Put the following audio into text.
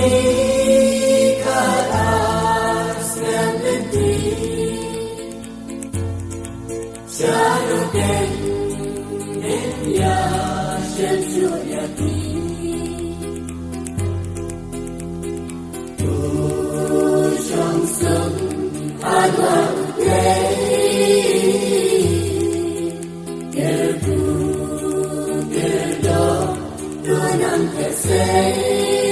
ikat asngan lenti Sharuken ya shamsu yati Tu shong sung adwa utlei Gerdu gerdo tunang kesei